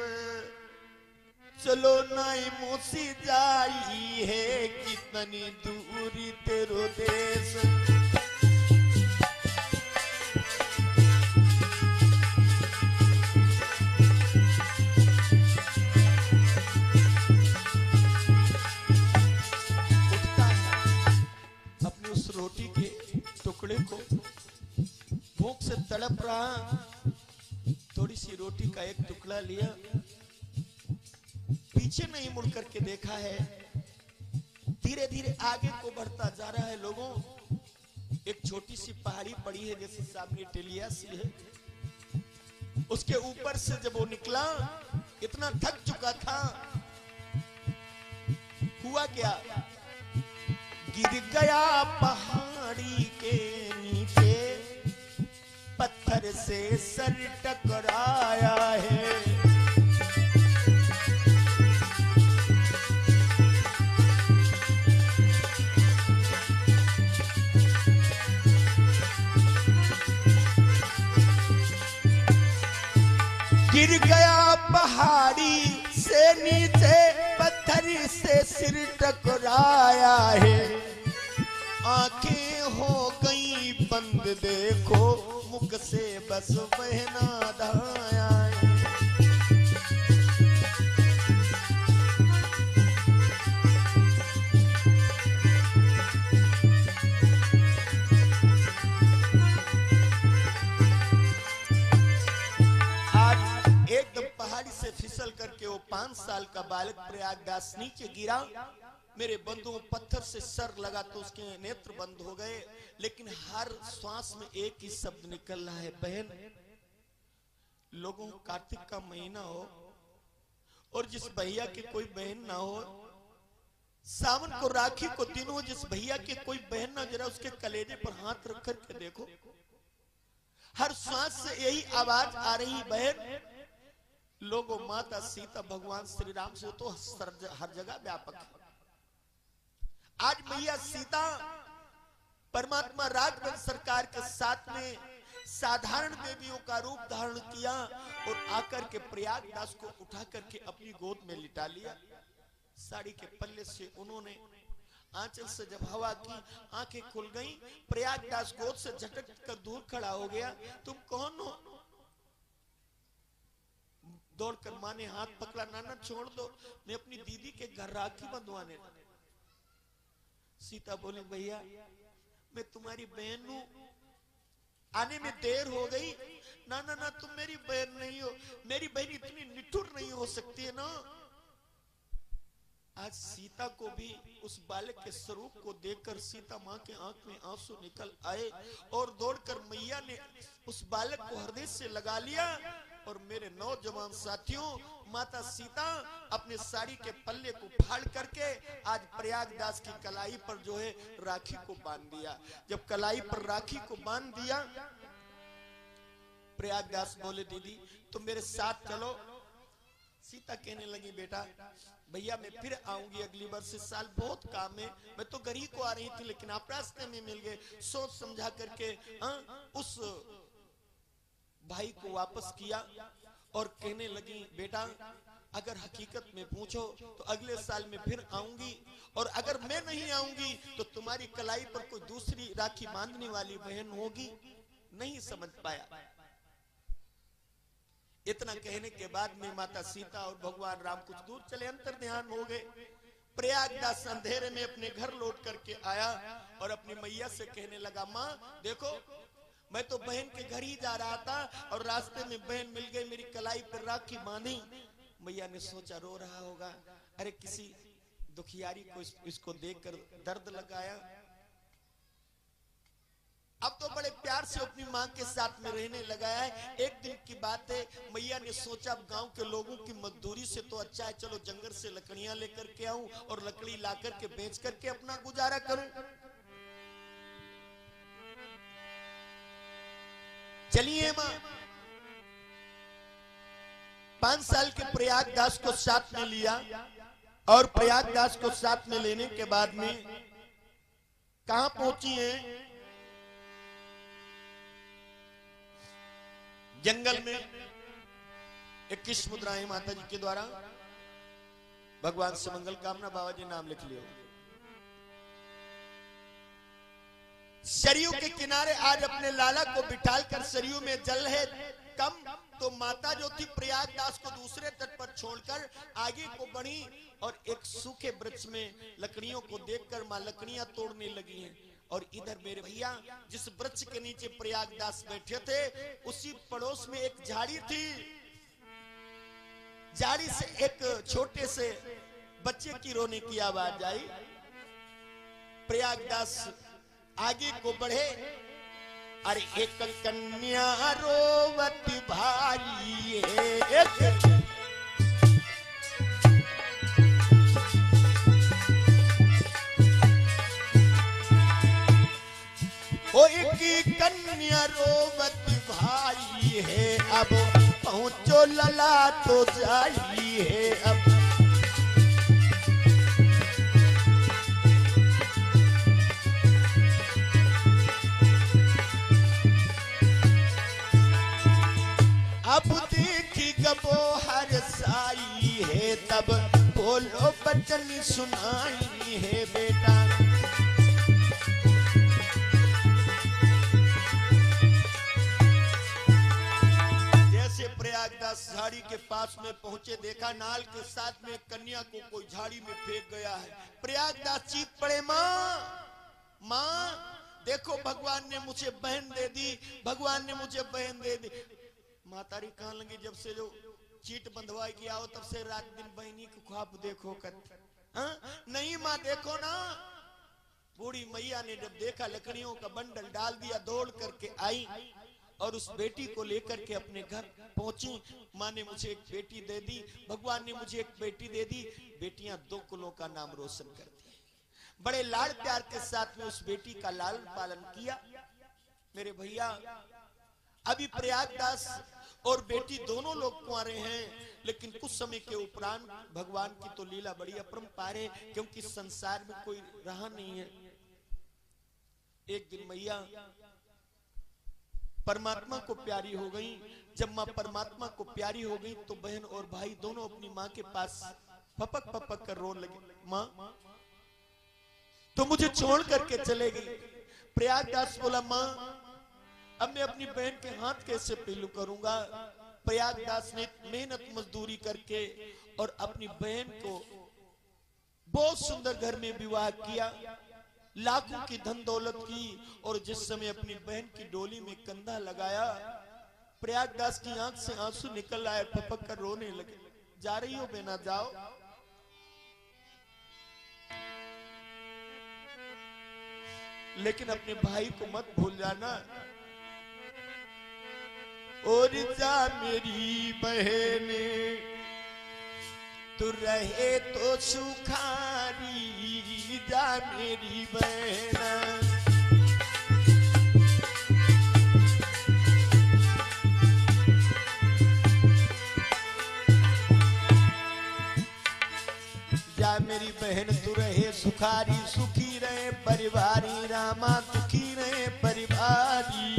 चलो नाई मोसी जाई है, कितनी दूरी तेरो देश। उठता है, अपनी उस रोटी के टुकड़े को भूख से तड़प रहा, थोड़ी सी रोटी का एक टुकड़ा लिया, पीछे नहीं मुड़ करके देखा है, धीरे धीरे आगे को बढ़ता जा रहा है। लोगों एक छोटी सी पहाड़ी पड़ी है, जैसे सामने टेलिया सी है, उसके ऊपर से जब वो निकला, इतना थक चुका था, हुआ क्या? गिर गया पहाड़ी के नीचे, पत्थर से सर टकराया है। गिर गया पहाड़ी से नीचे, पत्थर से सिर टकराया है। आंखें हो गई बंद, देखो मुख से बस बहना धाया है। से फिसल करके वो 5 साल का बालक प्रयागराज नीचे गिरा। मेरे बंधुओं, पत्थर से सर लगा तो उसके नेत्र बंद हो गए, लेकिन हर श्वास में एक ही शब्द निकल रहा है, बहन। लोगों, कार्तिक का महीना हो और जिस भैया की कोई बहन ना हो, सावन को राखी को दिन हो, जिस भैया की कोई बहन ना, जरा उसके कलेजे पर हाथ रख करके देखो। हर श्वास से यही आवाज आ रही, बहन। लोगों, माता सीता, भगवान श्री राम से तो हर जगह व्यापक है। आज मैया सीता परमात्मा राघवन सरकार के साथ में साधारण देवियों का रूप धारण किया और आकर के प्रयागराज को उठा करके अपनी गोद में लिटा लिया। साड़ी के पल्ले से उन्होंने आंचल से जब हवा की, आंखें खुल गईं। प्रयागराज गोद से झटक कर दूर खड़ा हो गया। तुम कौन हो? दौड़कर मां ने हाथ पकड़ा, नाना छोड़ दो, मैं अपनी दीदी के घर राखी बंधवाने। सीता बोले, भैया मैं तुम्हारी बहन हूं, आने में देर हो गई। ना ना ना, तुम मेरी बहन नहीं हो, मेरी बहन इतनी निठुर नहीं हो सकती है ना। आज सीता को भी उस बालक के स्वरूप को देखकर सीता मां के आंख में आंसू निकल आए और दौड़कर मैया ने उस बालक को हृदय से लगा लिया। और मेरे नौजवान साथियों, माता सीता अपने साड़ी के पल्ले को फाड़ करके आज प्रयागदास की कलाई पर जो है राखी को बांध दिया। जब कलाई पर राखी को बांध दिया, प्रयागदास बोले दीदी तुम मेरे साथ चलो। सीता कहने लगी बेटा भैया मैं फिर आऊंगी अगली वर्ष, इस साल बहुत काम है, मैं तो घर ही को आ रही थी लेकिन आप रास्ते में मिल गए। सोच समझा करके उस भाई को वापस किया और कहने लगी बेटा अगर हकीकत में पूछो तो अगले साल में फिर आऊंगी, और अगर मैं नहीं आऊंगी तो तुम्हारी कलाई पर कोई दूसरी राखी बांधने वाली बहन होगी। नहीं समझ पाया। इतना कहने के बाद में माता सीता और भगवान राम कुछ दूर चले अंतर ध्यान हो गए। प्रयागदास अंधेरे में अपने घर लौट करके आया और अपनी मैया से कहने लगा माँ देखो मैं तो बहन के घर ही जा रहा था और रास्ते में बहन मिल गई, मेरी कलाई पर राखी बांधी। मैया ने सोचा रो रहा होगा, अरे किसी दुखियारी को इसको देखकर दर्द लगाया। अब तो बड़े प्यार से अपनी मां के साथ में रहने लगा है। एक दिन की बात है, मैया ने सोचा अब गांव के लोगों की मजदूरी से तो अच्छा है चलो जंगल से लकड़ियां लेकर के आऊं और लकड़ी ला करके बेच करके अपना गुजारा करूं। चलिए मां 5 साल के प्रयागदास को साथ में लिया और प्रयागदास को साथ में लेने के बाद में कहां पहुंची है? जंगल में 21 मुद्राएं माता जी के द्वारा। भगवान से मंगल कामना, बाबा जी नाम लिख लियो। सरयू के किनारे आज अपने लाला को बिठाल कर, सरयू में जल है कम तो माता जो थी प्रयागदास को दूसरे तट पर छोड़कर आगे को बढ़ी और एक सूखे वृक्ष में लकड़ियों को देखकर मां लकड़ियां तोड़ने लगी हैं। और इधर मेरे भैया जिस वृक्ष के नीचे प्रयागदास बैठे थे उसी पड़ोस में एक झाड़ी थी। झाड़ी से एक छोटे से बच्चे की रोने की आवाज आई। प्रयागदास आगे को बढ़े, अरे एक कन्या रोवत भारी है, एक कन्या रोवत भाई है, अब पहुंचो लला तो जाई है। अब देखी गबो हर साई है, तब बोलो बचन सुनाई है बेटा। प्रयागदास झाड़ी के पास में पहुंचे, देखा नाल के साथ में कन्या को कोई झाड़ी में फेंक गया है। प्रयागदास चीख पड़े माँ माँ देखो भगवान ने मुझे बहन दे दी, भगवान ने मुझे बहन दे दी। माता री कहां लगी जब से जो चीट बंधवाई किया हो तब से रात दिन बहनी को ख्वाब देखो कर। नहीं माँ देखो ना। बूढ़ी मैया ने जब देखा लकड़ियों का बंडल डाल दिया, दौड़ करके आई और उस बेटी को लेकर के अपने घर पहुंची। माँ ने मुझे एक बेटी दे दी, भगवान ने मुझे एक बेटी दे दी। बेटियां 2 कुलों का नाम रोशन कर दिया। बड़े लाड़ प्यार के साथ में उस बेटी का लालन पालन किया। मेरे भैया अभी प्रयागदास और बेटी दोनों लोग कुंवारे हैं, लेकिन कुछ समय के उपरांत भगवान की तो लीला बड़ी अपरंपार है, क्योंकि संसार में कोई रहा नहीं है। एक दिन मैया परमात्मा को प्यारी हो गई। जब माँ परमात्मा को प्यारी हो गई तो बहन और भाई दोनों अपनी माँ के पास पपक पपक कर रो लगे, माँ तो मुझे छोड़ करके चले गई। प्रयागदास बोला माँ अब मैं अपनी बहन के हाथ कैसे पीलू करूंगा। प्रयागदास ने मेहनत मजदूरी करके और अपनी बहन को बहुत सुंदर घर में विवाह किया। लाखों की धन दौलत की, और जिस समय अपनी बहन की डोली में कंधा लगाया, प्रयागदास की आंख से आंसू निकल आए, पपक कर रोने लगे। जा रही हो बेना, जाओ, लेकिन अपने भाई को मत भूल जाना। और जा मेरी बहने, तू रहे तो सुखारी, जा मेरी बहन। जा मेरी बहन तू रहे सुखारी, सुखी रहे परिवारी, रामा सुखी रहे परिवारी।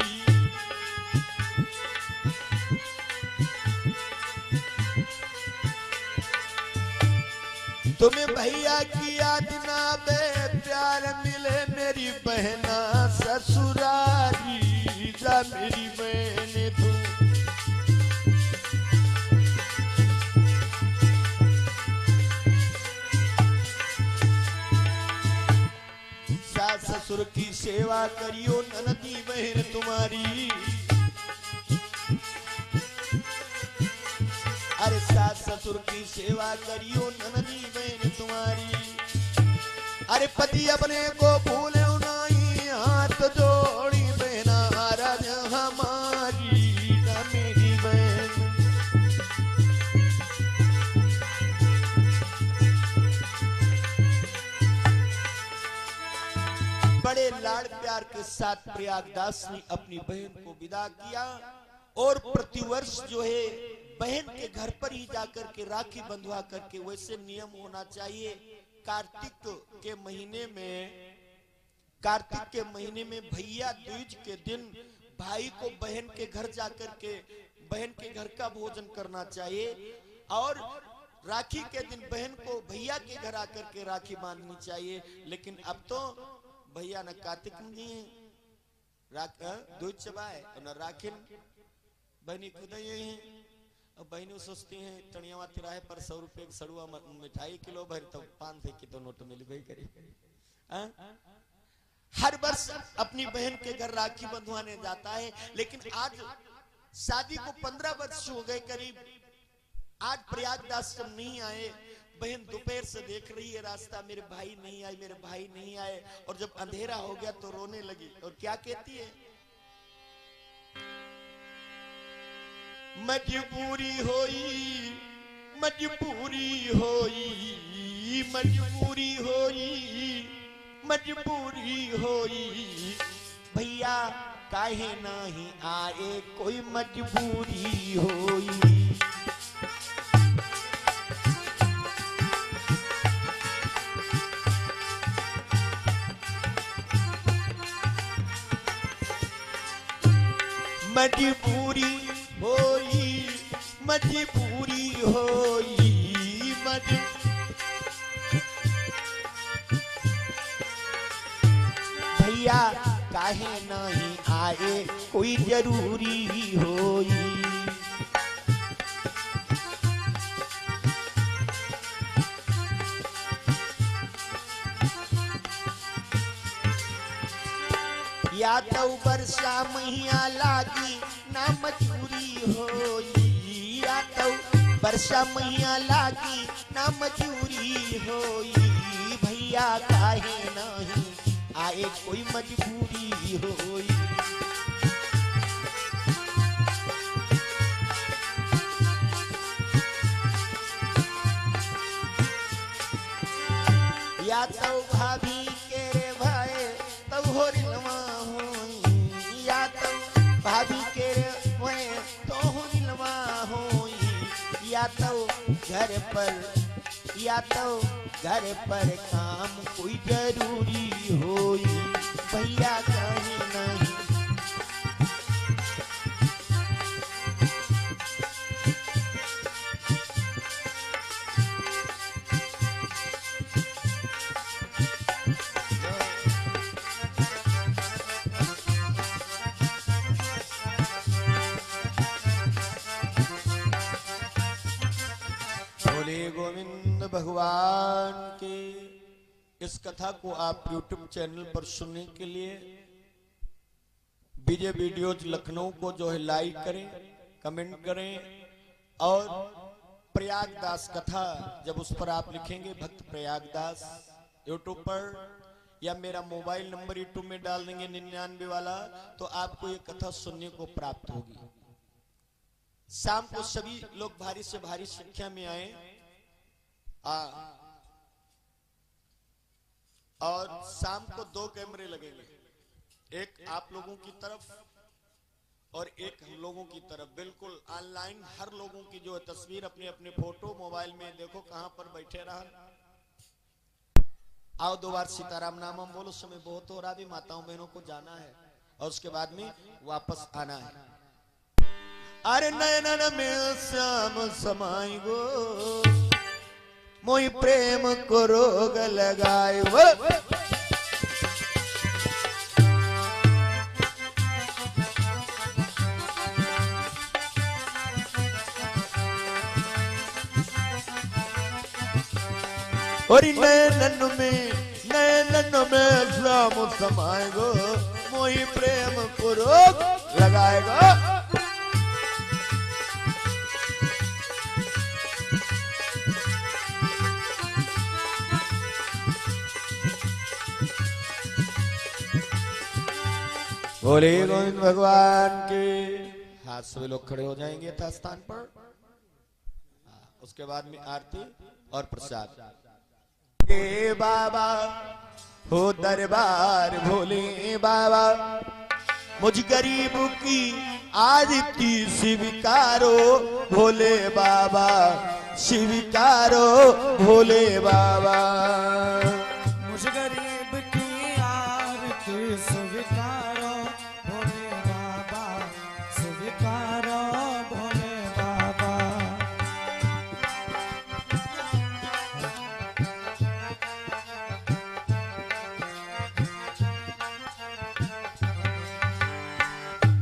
तुम्हें भैया की याद ना बे प्यार मिले, मेरी बहना ससुरारी, जा मेरी बहन तू। सास ससुर की सेवा करियो ननदी बहन तुम्हारी। अरे सास ससुर की सेवा करियो ननदी बहन तुम्हारी। अरे पति अपने को भूले नहीं, हाथ जोड़ी बहना राज हमारी, मेरी बहन। बड़े लाड़ प्यार के साथ प्रयागदास ने अपनी बहन को विदा किया, और प्रतिवर्ष जो है बहन के घर पर ही जाकर के राखी बंधवा करके, वैसे नियम होना चाहिए। कार्तिक के महीने में भैया दूज के दिन भाई को बहन के घर जाकर के बहन के घर का भोजन करना चाहिए, और राखी के दिन बहन को भैया के घर आकर के राखी बांधनी चाहिए। लेकिन अब तो भैया न कार्तिक नहीं है, दूज चबाए और न राखिन, बहनी खुद ही है। अब बहनों सोचती हैं टणियावा तिराहे पर 100 रुपए सड़ुआ मिठाई किलो भर, तो 500 की तो नोट मिल गई करी। हर वर्ष अपनी बहन के घर राखी बंधवाने जाता है, लेकिन आज शादी को 15 वर्ष हो गए करीब। आज प्रयागदास जब नहीं आए, बहन दोपहर से देख रही है रास्ता, मेरे भाई नहीं आए, मेरे भाई नहीं आए। और जब अंधेरा हो गया तो रोने लगी, और क्या कहती है, मजबूरी होई, मजबूरी होई, मजबूरी होई, मजबूरी होई, भैया काहे नहीं आए, कोई मजबूरी होई। मजबूरी होई, मजबूरी होई, भैया काहे नहीं आए, कोई जरूरी होई। या तो वर्षा मैया लागी ना मजूरी होई, या तो वर्षा मैया लागी ना मजूरी होई, भैया काहे नहीं आए, कोई मजबूरी होई। या तो भाभी के रे भाई तो होरिलवा होई, या तो भाभी के रे भाई तो होरिलवा होई, या तो घर पर काम कोई जरूरी होई, भैया कहीं नहीं। बोले गोविंद भगवान के। इस कथा को आप YouTube चैनल पर सुनने के लिए विजय वीडियोज लखनऊ को जो है लाइक करें, कमेंट करें और प्रयागदास कथा जब उस पर आप लिखेंगे भक्त प्रयागदास YouTube पर या मेरा मोबाइल नंबर YouTube में डाल देंगे 99 वाला, तो आपको ये कथा सुनने को प्राप्त होगी। शाम को सभी लोग भारी से भारी संख्या में आए और शाम को 2 कैमरे लगेंगे, एक आप लोगों की तरफ और एक हम लोगों की तरफ। बिल्कुल ऑनलाइन हर लोगों की जो है तस्वीर अपने अपने फोटो मोबाइल में देखो कहां पर बैठे रहा। आओ 2 बार सीताराम नाम हम बोलो, समय बहुत हो रहा, भी माताओं बहनों को जाना है और उसके बाद में वापस आना है। अरे नयन में श्याम समाई गो मोई प्रेम को रोग लगाए वो। और नैनन में श्याम समाएगो मोही प्रेम को रोग लगाएगा। बोले गोविंद भगवान के। हाथ सभी लोग खड़े हो जाएंगे यथा स्थान पर। उसके बाद में आरती और प्रसाद। हे बाबा हो दरबार भोले बाबा, मुझ गरीब की आरती स्वीकारो भोले बाबा, स्वीकारो भोले बाबा। मुझ गरीब की आरती स्वीकारो भोले बाबा, स्वीकारो भोले बाबा।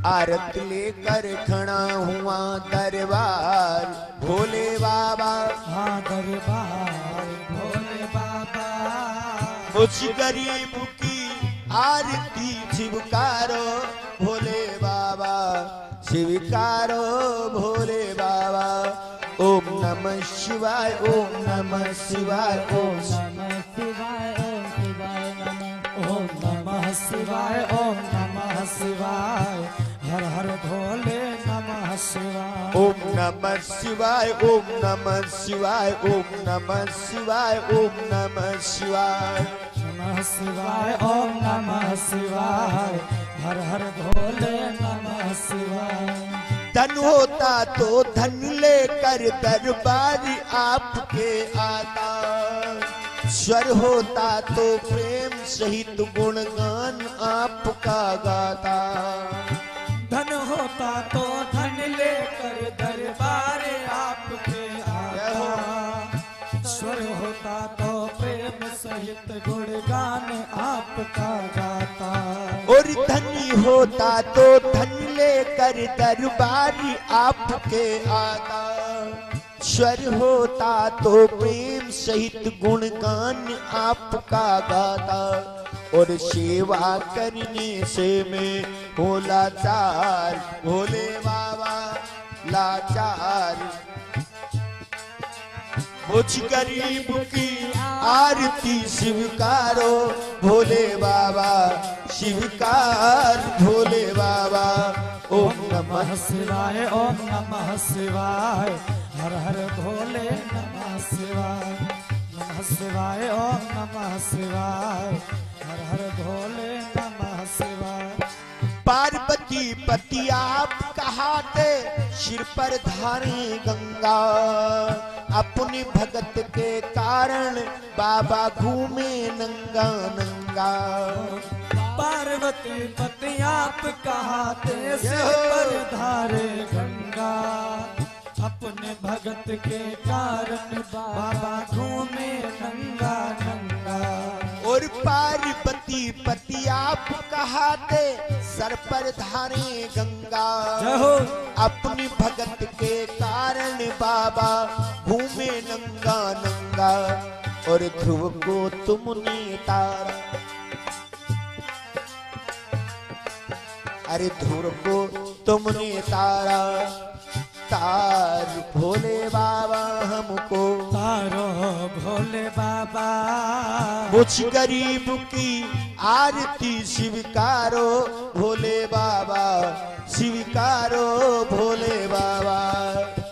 आरती लेकर खड़ा हुआ दरबार भोले बाबा, हाँ दरबार भोले बाबा। मुझ गरीब की आरती स्वीकारो भोले बाबा, स्वीकारो भोले बाबा। ओम नमः शिवाय, ओम नमः शिवाय, ओम नमः शिवाय, ओम शिवाय नमः। ओम नमः शिवाय, ओम नमः शिवाय। हर हर भोले नमः शिवाय। ओम नमः शिवाय, ओम नमः शिवाय, ओम नमः शिवाय, ओम नमः शिवाय। नमः शिवाय, ओम नमः शिवाय। हर हर भोले नमः शिवाय। धन होता तो धन लेकर दरबार आपके आता, स्वर होता तो प्रेम सहित गुणगान आपका गाता। धन होता तो धन लेकर दरबार आपके आता, स्वर होता तो प्रेम सहित गुणगान आपका गाता। और धनी होता तो धन लेकर दरबार आपके आता, स्वर होता तो प्रेम सहित गुणगान आपका गाता। और सेवा करने से मैं हो लाचार भोले बाबा, लाचार। मुझ गरीब की आरती स्वीकारो भोले बाबा, स्वीकार भोले बाबा। ओम नमः शिवाय, ओम नमः शिवाय। हर हर भोले नमः शिवाय। नमः शिवाय, ओम नमः शिवाय। हर हर भोले नमः शिवाय। पार्वती पति आप कहाते सिर पर धारे गंगा, अपने भगत के कारण बाबा घूमे नंगा नंगा। पार्वती पति आप कहाते सिर पर धारे गंगा, अपने भगत के कारण बाबा घूमे नंगा नंगा। और पार्वती पति आप कहाते सर पर धारे गंगा, अपनी भगत के कारण बाबा घूमे नंगा नंगा। और ध्रुव को तुमने तारा। अरे ध्रुव को तुमने तारा, तार भोले बाबा हमको, तारो भोले बाबा। मुझ गरीब की आरती स्वीकारो भोले बाबा, स्वीकारो भोले बाबा।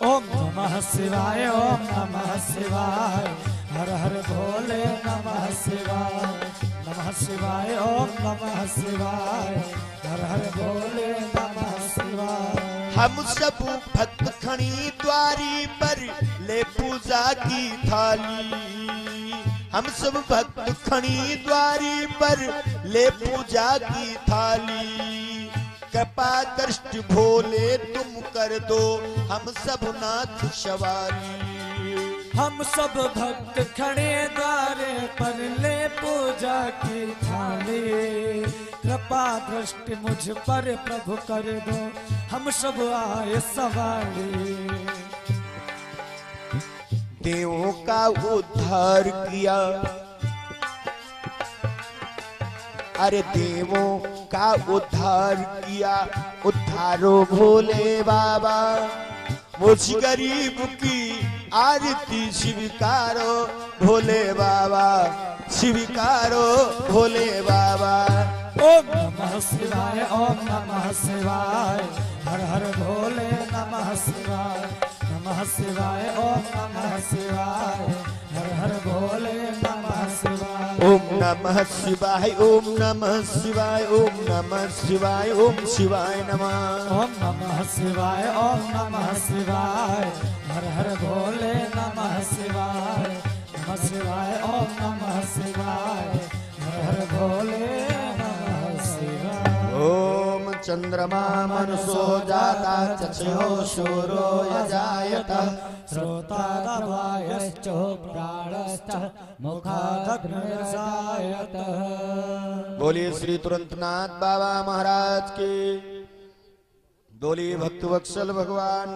ओम नमः शिवाय, ओम नमः शिवाय, हर हर भोले नमः शिवाय, नमः शिवाय, ओम नमः शिवाय, हर हर भोले नमः शिवाय। हम सब भक्त खड़ी द्वारी पर ले पूजा की थाली, हम सब भक्त खड़ी द्वारी पर ले पूजा की थाली। कृपा दृष्टि भोले तुम कर दो, हम सब नाथ सवारी। हम सब भक्त खड़े द्वारे पर ले पूजा की थाली। कृपा दृष्टि मुझ पर प्रभु कर दो, हम सब आए सवारी। देवों का उद्धार किया, अरे देवों का उद्धार किया, उद्धारो भोले बाबा। मुझ गरीब की आरती स्वीकारो भोले बाबा, स्वीकारो भोले बाबा। ओम नमः शिवाय, ओम नमः शिवाय, हर हर भोले नमः शिवाय, नमः शिवाय, ओम नमः शिवाय, हर हर भोले नमः शिवाय। ओम नमः शिवाय, ओम नमः शिवाय, ओम नमः शिवाय, ओम शिवाय नमः। ओम नमः शिवाय, ओम नमः शिवाय, हर हर भोले नमः शिवाय, नमः शिवाय, ओम नमः शिवाय, हर हर भोले नमः शिवाय। ओम चंद्रमा मनसो जाता, चक्षुः शूरो यजायतः, श्रोतादवायश्चो प्राणश्च मुखादग्निर्जायतः। बोलिए श्री तुरंतनाथ बाबा महाराज के, बोलिए भक्त वत्सल भगवान।